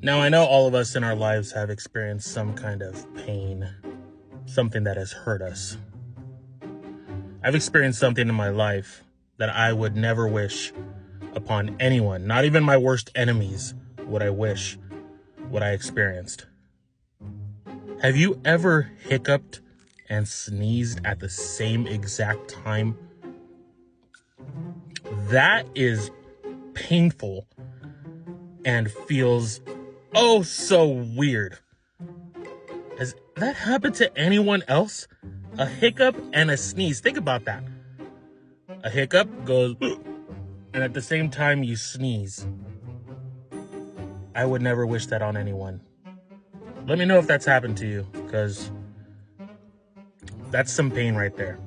Now, I know all of us in our lives have experienced some kind of pain, something that has hurt us. I've experienced something in my life that I would never wish upon anyone, not even my worst enemies would I wish what I experienced. Have you ever hiccuped and sneezed at the same exact time? That is painful and feels oh so weird. Has that happened to anyone else? A hiccup and a sneeze. Think about that. A hiccup goes, and at the same time you sneeze. I would never wish that on anyone. Let me know if that's happened to you, because that's some pain right there.